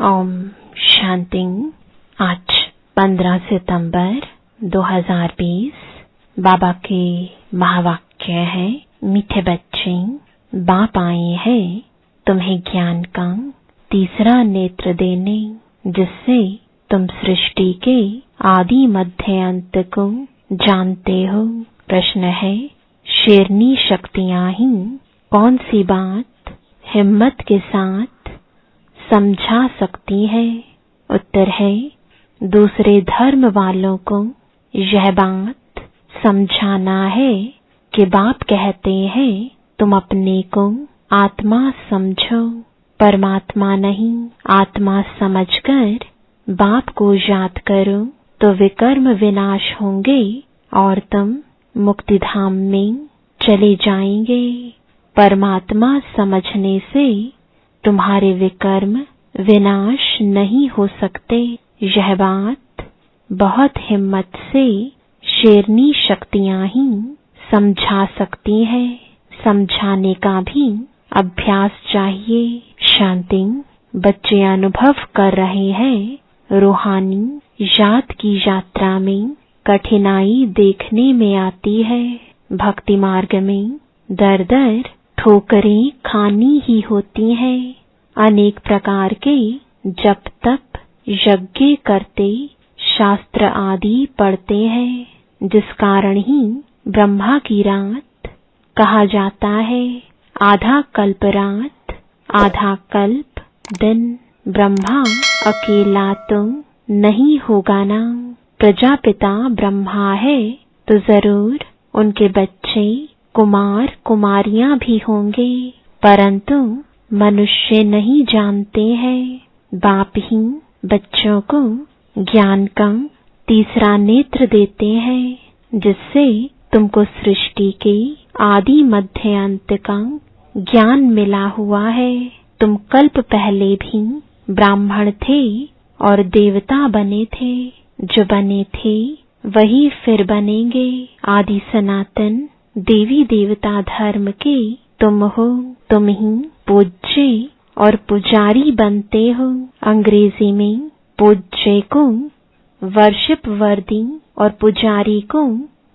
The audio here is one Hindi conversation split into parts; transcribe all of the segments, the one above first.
ओम शांति। आज 15 सितंबर 2020 बाबा के महावाक्य है। मीठे बच्चे, बाप आए हैं तुम्हें ज्ञान का तीसरा नेत्र देने, जिससे तुम सृष्टि के आदि मध्य अंत को जानते हो। प्रश्न है, शेरनी शक्तियां ही कौन सी बात हिम्मत के साथ समझा सकती है? उत्तर है, दूसरे धर्म वालों को यह बात समझाना है कि बाप कहते हैं तुम अपने को आत्मा समझो, परमात्मा नहीं। आत्मा समझकर बाप को याद करो तो विकर्म विनाश होंगे और तुम मुक्ति धाम में चले जाएंगे। परमात्मा समझने से तुम्हारे विकर्म विनाश नहीं हो सकते। यह बात बहुत हिम्मत से शेरनी शक्तियां ही समझा सकती है। समझाने का भी अभ्यास चाहिए। शांति। बच्चे अनुभव कर रहे हैं रूहानी याद की यात्रा में कठिनाई देखने में आती है। भक्ति मार्ग में दर दर ठोकरें खानी ही होती हैं। अनेक प्रकार के जप तप यज्ञ करते, शास्त्र आदि पढ़ते हैं, जिस कारण ही ब्रह्मा की रात कहा जाता है। आधा कल्प रात, आधा कल्प दिन। ब्रह्मा अकेला तो नहीं होगा ना। प्रजापिता ब्रह्मा है तो जरूर उनके बच्चे कुमार कुमारियां भी होंगे, परंतु मनुष्य नहीं जानते हैं। बाप ही बच्चों को ज्ञान का तीसरा नेत्र देते हैं, जिससे तुमको सृष्टि के आदि मध्य अंत का ज्ञान मिला हुआ है। तुम कल्प पहले भी ब्राह्मण थे और देवता बने थे। जो बने थे वही फिर बनेंगे। आदि सनातन देवी देवता धर्म के तुम हो। तुम ही पूज्य और पुजारी बनते हो। अंग्रेजी में पूज्य को वर्शिप वर्दी और पुजारी को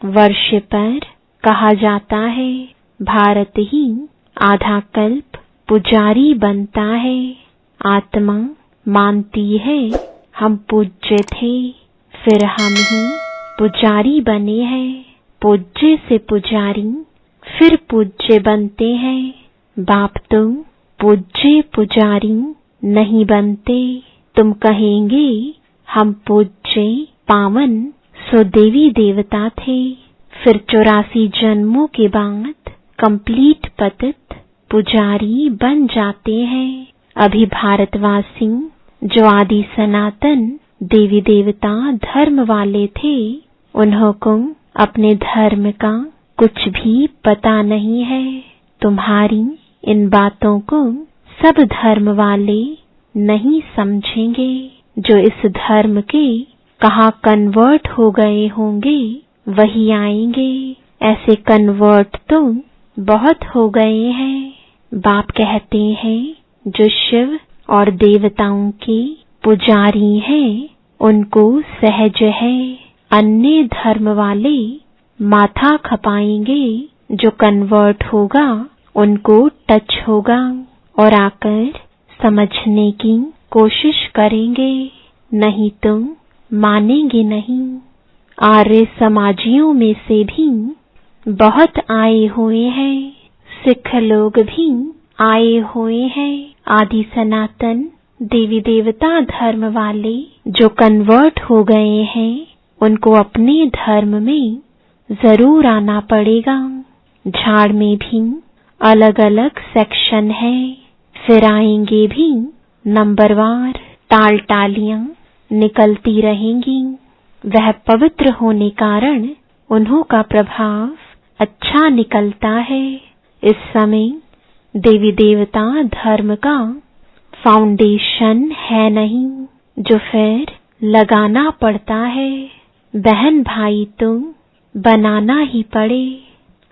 वर्शिपर कहा जाता है। भारत ही आधा कल्प पुजारी बनता है। आत्मा मानती है हम पूज्य थे, फिर हम ही पुजारी बने हैं। पूज्य से पुजारी फिर पूज्य बनते हैं। बाप तो पूज्य पुजारी नहीं बनते। तुम कहेंगे हम पूज्य पावन सो देवी देवता थे, फिर 84 जन्मों के बाद कंप्लीट पतित पुजारी बन जाते हैं। अभी भारतवासी जो आदि सनातन देवी देवता धर्म वाले थे, उन्हों को अपने धर्म का कुछ भी पता नहीं है। तुम्हारी इन बातों को सब धर्म वाले नहीं समझेंगे। जो इस धर्म के कहाँ कन्वर्ट हो गए होंगे वही आएंगे। ऐसे कन्वर्ट तो बहुत हो गए हैं। बाप कहते हैं जो शिव और देवताओं के पुजारी हैं उनको सहज है। अन्य धर्म वाले माथा खपाएंगे। जो कन्वर्ट होगा उनको टच होगा और आकर समझने की कोशिश करेंगे, नहीं तो मानेंगे नहीं। आर्य समाजियों में से भी बहुत आए हुए हैं। सिख लोग भी आए हुए हैं। आदि सनातन देवी देवता धर्म वाले जो कन्वर्ट हो गए हैं उनको अपने धर्म में जरूर आना पड़ेगा। झाड़ में भी अलग अलग सेक्शन है, फिर आएंगे भी नंबरवार। टाल टालियां निकलती रहेंगी। वह पवित्र होने कारण उन्हों का प्रभाव अच्छा निकलता है। इस समय देवी देवता धर्म का फाउंडेशन है नहीं, जो फिर लगाना पड़ता है। बहन भाई तो बनाना ही पड़े।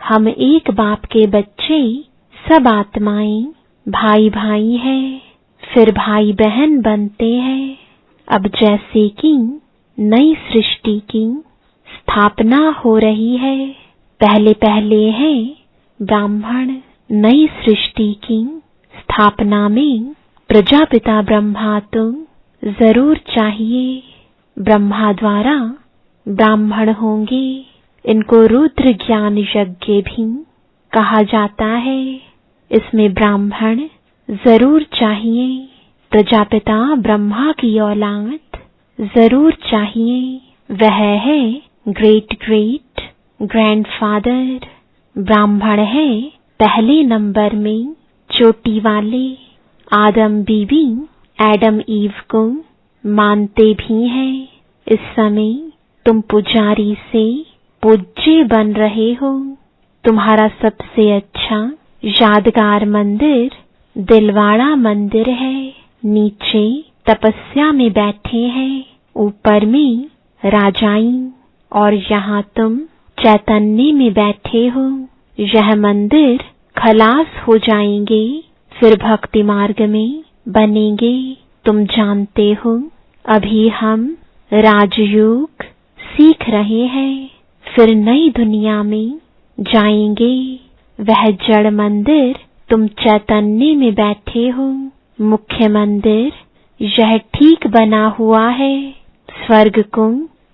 हम एक बाप के बच्चे, सब आत्माएं भाई भाई हैं। फिर भाई बहन बनते हैं। अब जैसे कि नई सृष्टि की स्थापना हो रही है, पहले पहले है ब्राह्मण नई सृष्टि की स्थापना में प्रजापिता ब्रह्मा तो जरूर चाहिए। ब्रह्मा द्वारा ब्राह्मण होंगे। इनको रुद्र ज्ञान यज्ञ भी कहा जाता है। इसमें ब्राह्मण जरूर चाहिए। प्रजापिता ब्रह्मा की औलाद जरूर चाहिए। वह है ग्रेट ग्रेट ग्रैंडफादर। ब्राह्मण है पहले नंबर में चोटी वाले। आदम बीवी एडम ईव को मानते भी हैं। इस समय तुम पुजारी से पूज्य बन रहे हो। तुम्हारा सबसे अच्छा यादगार मंदिर दिलवाड़ा मंदिर है। नीचे तपस्या में बैठे हैं, ऊपर में राजाई, और यहाँ तुम चैतन्य में बैठे हो। यह मंदिर खलास हो जाएंगे, फिर भक्ति मार्ग में बनेंगे। तुम जानते हो अभी हम राजयोग सीख रहे हैं, फिर नई दुनिया में जाएंगे। वह जड़ मंदिर तुम चैतन्य में बैठे हो। मुख्य मंदिर यह ठीक बना हुआ है। स्वर्ग को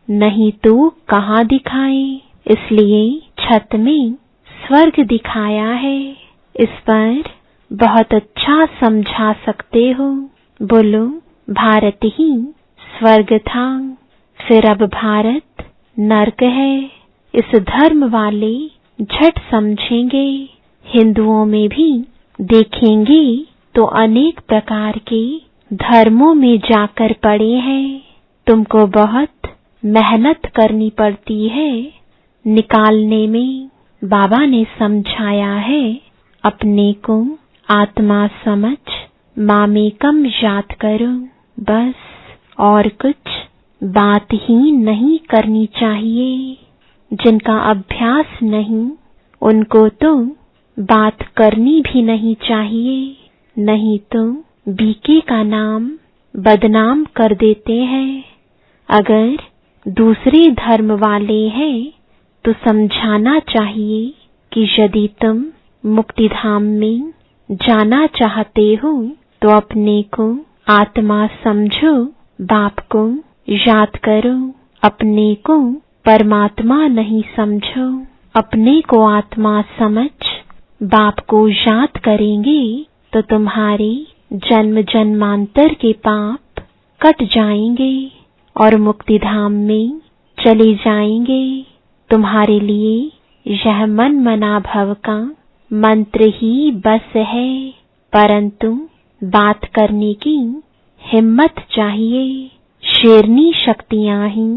नहीं तो कहाँ दिखाए, इसलिए छत में स्वर्ग दिखाया है। इस पर बहुत अच्छा समझा सकते हो। बोलो भारत ही स्वर्ग था, फिर अब भारत नरक है। इस धर्म वाले झट समझेंगे। हिंदुओं में भी देखेंगे तो अनेक प्रकार के धर्मों में जाकर पड़े हैं। तुमको बहुत मेहनत करनी पड़ती है निकालने में। बाबा ने समझाया है, अपने को आत्मा समझ मामेकम याद करो, बस और कुछ बात ही नहीं करनी चाहिए। जिनका अभ्यास नहीं उनको तो बात करनी भी नहीं चाहिए, नहीं तो बीके का नाम बदनाम कर देते हैं। अगर दूसरे धर्म वाले हैं तो समझाना चाहिए कि यदि तुम मुक्ति धाम में जाना चाहते हो तो अपने को आत्मा समझो, बाप को याद करो। अपने को परमात्मा नहीं समझो। अपने को आत्मा समझ बाप को याद करेंगे तो तुम्हारे जन्म जन्मांतर के पाप कट जाएंगे और मुक्ति धाम में चले जाएंगे। तुम्हारे लिए यह मन मना भव का मंत्र ही बस है, परंतु बात करने की हिम्मत चाहिए। शेरनी शक्तियां ही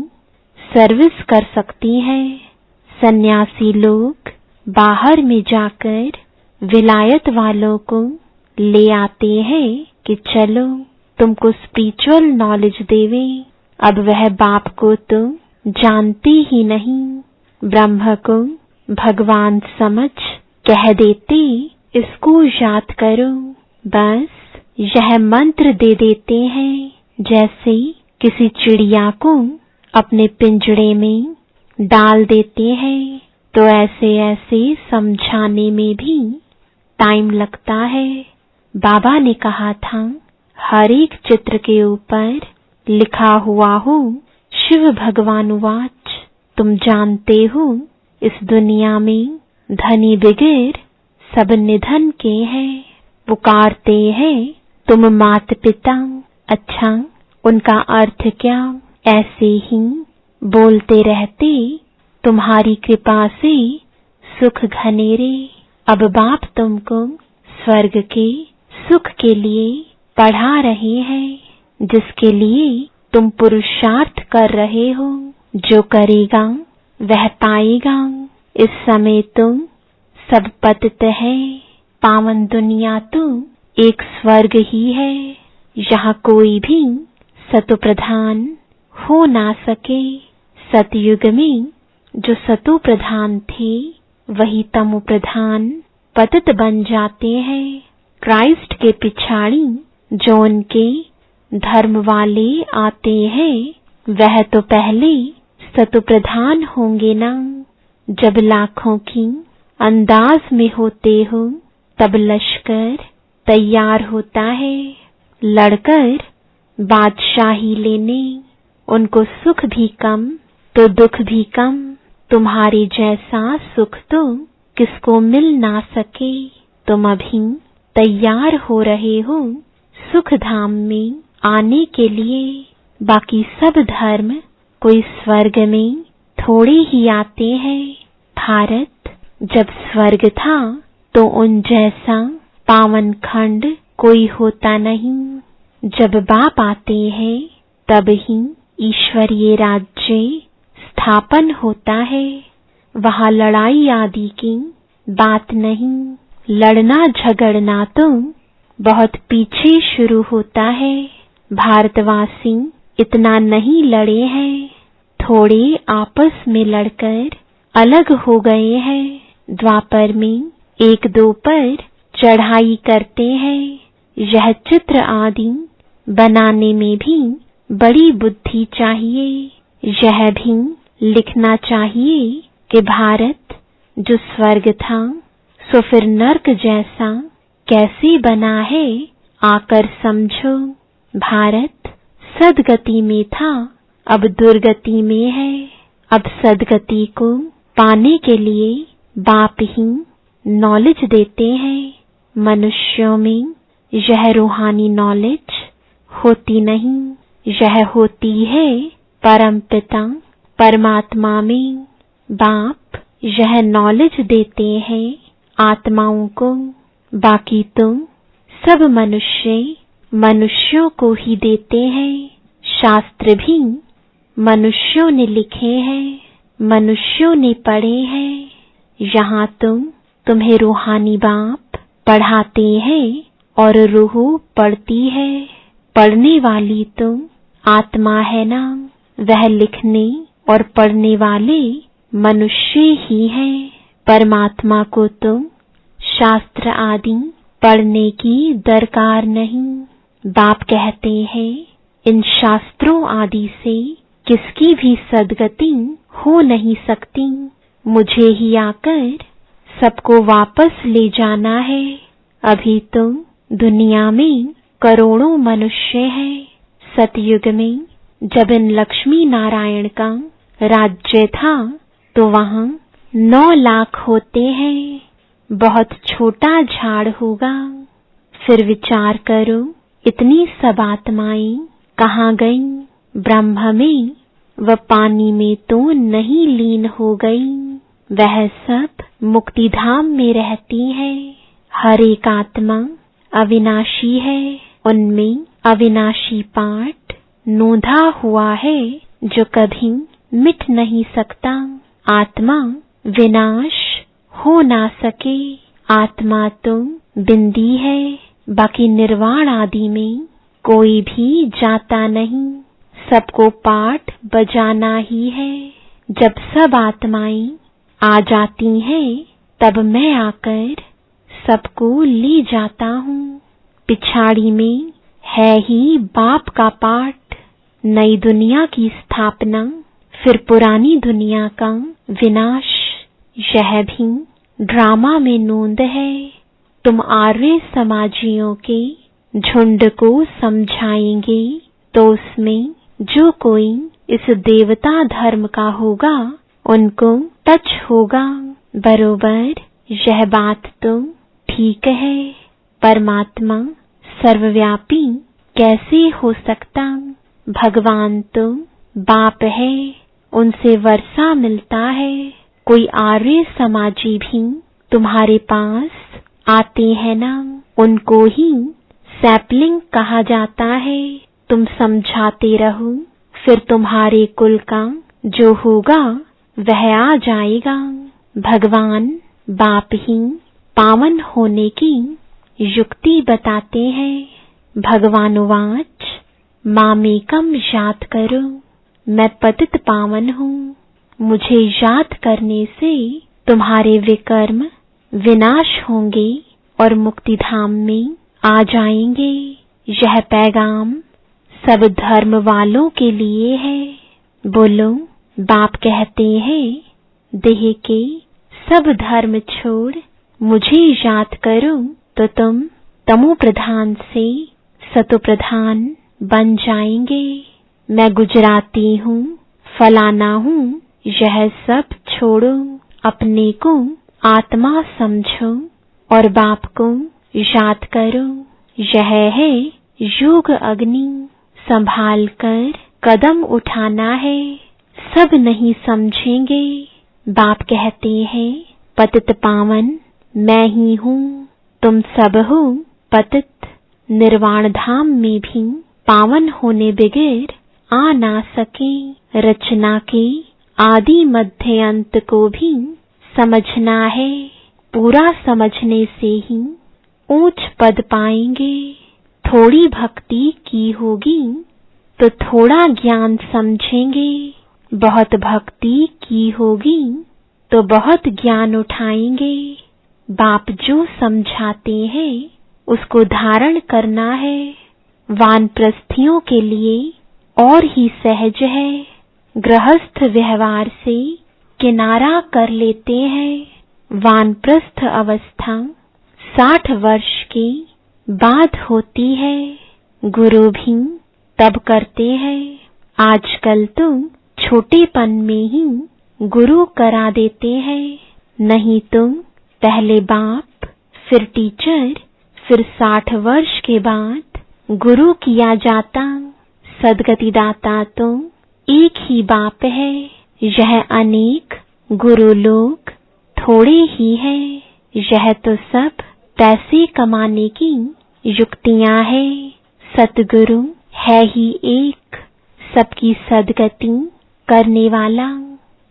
सर्विस कर सकती हैं। सन्यासी लोग बाहर में जाकर विलायत वालों को ले आते हैं कि चलो तुमको स्पिरिचुअल नॉलेज देवे। अब वह बाप को तो जानते ही नहीं, ब्रह्म को भगवान समझ कह देते इसको याद करो, बस यह मंत्र दे देते हैं। जैसे किसी चिड़िया को अपने पिंजड़े में डाल देते हैं, तो ऐसे ऐसे समझाने में भी टाइम लगता है। बाबा ने कहा था, हर एक चित्र के ऊपर लिखा हुआ हो शिव भगवान वाच। तुम जानते हो इस दुनिया में धनी बिगैर सब निधन के हैं। पुकारते हैं तुम मात पिता, अच्छा उनका अर्थ क्या? ऐसे ही बोलते रहते तुम्हारी कृपा से सुख घनेरे। अब बाप तुमको स्वर्ग के सुख के लिए पढ़ा रहे हैं, जिसके लिए तुम पुरुषार्थ कर रहे हो। जो करेगा वह पाएगा। इस समय तुम सब पतित है। पावन दुनिया तो एक स्वर्ग ही है। यहाँ कोई भी सतो प्रधान हो ना सके। सतयुग में जो सतो प्रधान थे वही तमो प्रधान पतित बन जाते हैं। क्राइस्ट के पिछाड़ी जो उनके धर्म वाले आते हैं वह तो पहले शतप्रधान होंगे ना। जब लाखों की अंदाज में होते हो तब लश्कर तैयार होता है लड़कर बादशाही लेने। उनको सुख भी कम तो दुख भी कम, तुम्हारे जैसा सुख तो किसको मिल ना सके। तुम अभी तैयार हो रहे हो सुख धाम में आने के लिए। बाकी सब धर्म कोई स्वर्ग में थोड़े ही आते हैं। भारत जब स्वर्ग था तो उन जैसा पावन खंड कोई होता नहीं। जब बाप आते हैं तब ही ईश्वरीय राज्य स्थापन होता है। वहाँ लड़ाई आदि की बात नहीं। लड़ना झगड़ना तो बहुत पीछे शुरू होता है। भारतवासी इतना नहीं लड़े हैं, थोड़े आपस में लड़कर अलग हो गए हैं। द्वापर में एक दो पर चढ़ाई करते हैं। यह चित्र आदि बनाने में भी बड़ी बुद्धि चाहिए। यह भी लिखना चाहिए कि भारत जो स्वर्ग था सो फिर नर्क जैसा कैसे बना है, आकर समझो। भारत सदगति में था, अब दुर्गति में है। अब सदगति को पाने के लिए बाप ही नॉलेज देते हैं। मनुष्यों में यह रूहानी नॉलेज होती नहीं, यह होती है परमपिता परमात्मा में। बाप यह नॉलेज देते हैं आत्माओं को। बाकी तो सब मनुष्य मनुष्यों को ही देते हैं। शास्त्र भी मनुष्यों ने लिखे हैं, मनुष्यों ने पढ़े हैं। यहाँ तुम्हें रूहानी बाप पढ़ाते हैं और रूह पढ़ती है। पढ़ने वाली तो आत्मा है ना, वह लिखने और पढ़ने वाले मनुष्य ही हैं। परमात्मा को तो शास्त्र आदि पढ़ने की दरकार नहीं। बाप कहते हैं इन शास्त्रों आदि से किसकी भी सदगति हो नहीं सकती। मुझे ही आकर सबको वापस ले जाना है। अभी तो दुनिया में करोड़ों मनुष्य हैं। सतयुग में जब इन लक्ष्मी नारायण का राज्य था तो वहाँ 9 लाख होते हैं। बहुत छोटा झाड़ होगा। फिर विचार करो इतनी सब आत्माएं कहाँ गईं? ब्रह्म में व पानी में तो नहीं लीन हो गई। वह सब मुक्तिधाम में रहती है। हर एक आत्मा अविनाशी है। उनमें अविनाशी पाठ नोंधा हुआ है जो कभी मिट नहीं सकता। आत्मा विनाश हो ना सके। आत्मा तो बिंदी है। बाकी निर्वाण आदि में कोई भी जाता नहीं। सबको पाठ बजाना ही है। जब सब आत्माएं आ जाती हैं तब मैं आकर सबको ले जाता हूँ। पिछाड़ी में है ही बाप का पाठ। नई दुनिया की स्थापना, फिर पुरानी दुनिया का विनाश। यह भी ड्रामा में नोंद है। तुम आर्य समाजियों के झुंड को समझाएंगे तो उसमें जो कोई इस देवता धर्म का होगा उनको टच होगा। बरोबर यह बात तो ठीक है। परमात्मा सर्वव्यापी कैसे हो सकता? भगवान तो बाप है, उनसे वर्षा मिलता है। कोई आर्य समाजी भी तुम्हारे पास आते हैं ना, उनको ही सैपलिंग कहा जाता है। तुम समझाते रहो, फिर तुम्हारे कुल का जो होगा वह आ जाएगा। भगवान बाप ही पावन होने की युक्ति बताते हैं। भगवानुवाच मामेकम याद करो, मैं पतित पावन हूँ। मुझे याद करने से तुम्हारे विकर्म विनाश होंगे और मुक्तिधाम में आ जाएंगे। यह पैगाम सब धर्म वालों के लिए है। बोलो, बाप कहते हैं, देह के सब धर्म छोड़ मुझे याद करो तो तुम तमो प्रधान से सतो प्रधान बन जाएंगे। मैं गुजराती हूँ, फलाना हूँ, यह सब छोड़ो, अपने को आत्मा समझो और बाप को याद करो। यह है योग अग्नि, संभाल कर कदम उठाना है। सब नहीं समझेंगे। बाप कहते हैं, पतित पावन मैं ही हूँ, तुम सब हो पतित। निर्वाण धाम में भी पावन होने बगैर आ ना सके। रचना के आदि मध्य अंत को भी समझना है। पूरा समझने से ही ऊंच पद पाएंगे। थोड़ी भक्ति की होगी तो थोड़ा ज्ञान समझेंगे। बहुत भक्ति की होगी तो बहुत ज्ञान उठाएंगे। बाप जो समझाते हैं उसको धारण करना है। वानप्रस्थियों के लिए और ही सहज है। गृहस्थ व्यवहार से किनारा कर लेते हैं। वानप्रस्थ अवस्था 60 वर्ष के बाद होती है। गुरु भी तब करते हैं। आजकल तो छोटेपन में ही गुरु करा देते हैं। नहीं तो पहले बाप, फिर टीचर, फिर 60 वर्ष के बाद गुरु किया जाता। सदगति दाता तो एक ही बाप है। यह अनेक गुरु लोग थोड़े ही हैं। यह तो सब पैसे कमाने की युक्तियां हैं। सतगुरु है ही एक, सबकी सदगति करने वाला।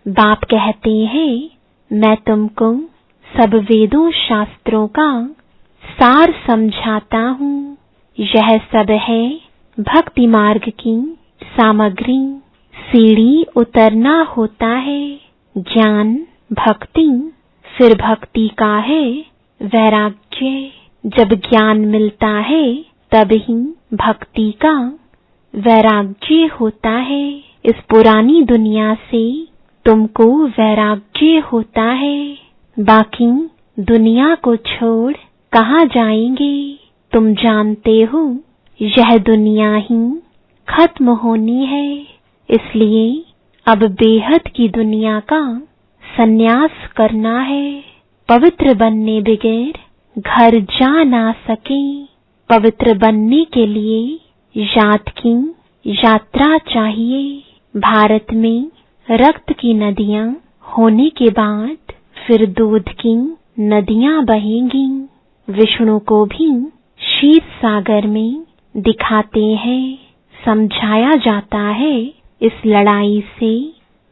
बाप कहते हैं, मैं तुमको सब वेदों शास्त्रों का सार समझाता हूँ। यह सब है भक्ति मार्ग की सामग्री। सीढ़ी उतरना होता है। ज्ञान, भक्ति, फिर भक्ति का है वैराग्य। जब ज्ञान मिलता है तब ही भक्ति का वैराग्य होता है। इस पुरानी दुनिया से तुमको वैराग्य होता है। बाकी दुनिया को छोड़ कहाँ जाएंगे? तुम जानते हो यह दुनिया ही खत्म होनी है। इसलिए अब बेहद की दुनिया का संन्यास करना है। पवित्र बनने बगैर घर जा ना सके। पवित्र बनने के लिए याद की यात्रा चाहिए। भारत में रक्त की नदियां होने के बाद फिर दूध की नदियां बहेंगी। विष्णु को भी क्षीर सागर में दिखाते हैं। समझाया जाता है, इस लड़ाई से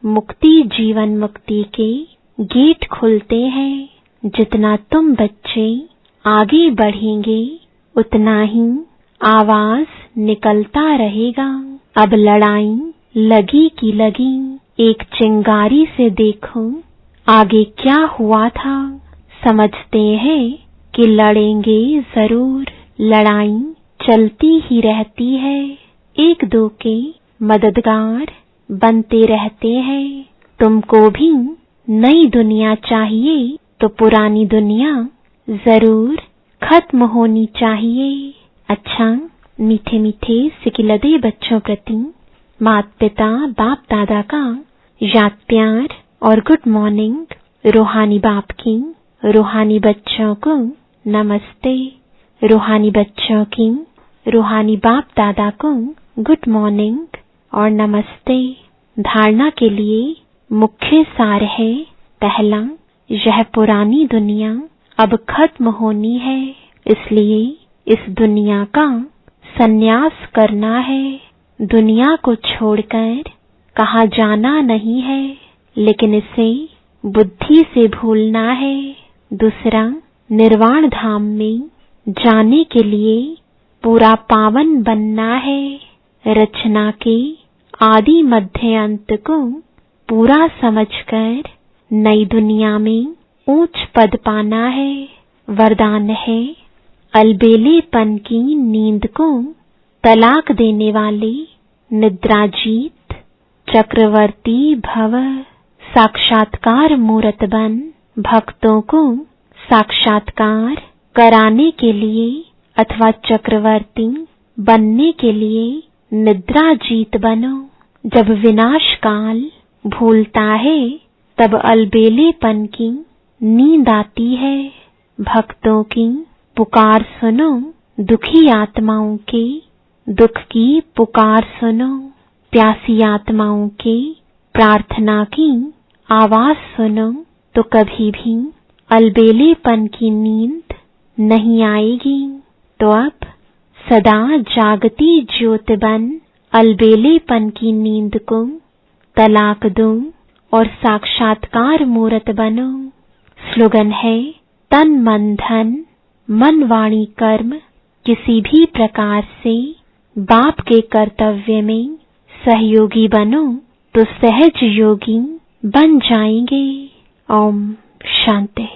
मुक्ति, जीवन मुक्ति के गेट खुलते हैं। जितना तुम बच्चे आगे बढ़ेंगे उतना ही आवाज निकलता रहेगा। अब लड़ाई लगी की लगी। एक चिंगारी से देखो आगे क्या हुआ था। समझते हैं कि लड़ेंगे जरूर। लड़ाई चलती ही रहती है। एक दो के मददगार बनते रहते हैं। तुमको भी नई दुनिया चाहिए तो पुरानी दुनिया जरूर खत्म होनी चाहिए। अच्छा, मीठे मीठे सिकिलदे बच्चों प्रति माता पिता बाप दादा का याद प्यार और गुड मॉर्निंग। रूहानी बाप की रूहानी बच्चों को नमस्ते। रूहानी बच्चों की रूहानी बाप दादा को गुड मॉर्निंग और नमस्ते। धारणा के लिए मुख्य सार है, पहला, यह पुरानी दुनिया अब खत्म होनी है। इसलिए इस दुनिया का संन्यास करना है। दुनिया को छोड़कर कहाँ जाना नहीं है, लेकिन इसे बुद्धि से भूलना है। दूसरा, निर्वाण धाम में जाने के लिए पूरा पावन बनना है। रचना के आदि मध्य अंत को पूरा समझकर नई दुनिया में ऊंच पद पाना है। वरदान है, अलबेलेपन की नींद को तलाक देने वाले निद्राजीत चक्रवर्ती भव। साक्षात्कार मूर्त बन भक्तों को साक्षात्कार कराने के लिए अथवा चक्रवर्ती बनने के लिए निद्राजीत बनो। जब विनाश काल भूलता है तब अलबेलेपन की नींद आती है। भक्तों की पुकार सुनो, दुखी आत्माओं के दुख की पुकार सुनो, प्यासी आत्माओं के प्रार्थना की आवाज सुनो, तो कभी भी अलबेलेपन की नींद नहीं आएगी। तो अब सदा जागती ज्योत बन अलबेलेपन की नींद को तलाक दो और साक्षात्कार मूर्त बनो। स्लोगन है, तन मन धन मन वाणी कर्म किसी भी प्रकार से बाप के कर्तव्य में सहयोगी बनो तो सहज योगी बन जाएंगे। ओम शांति।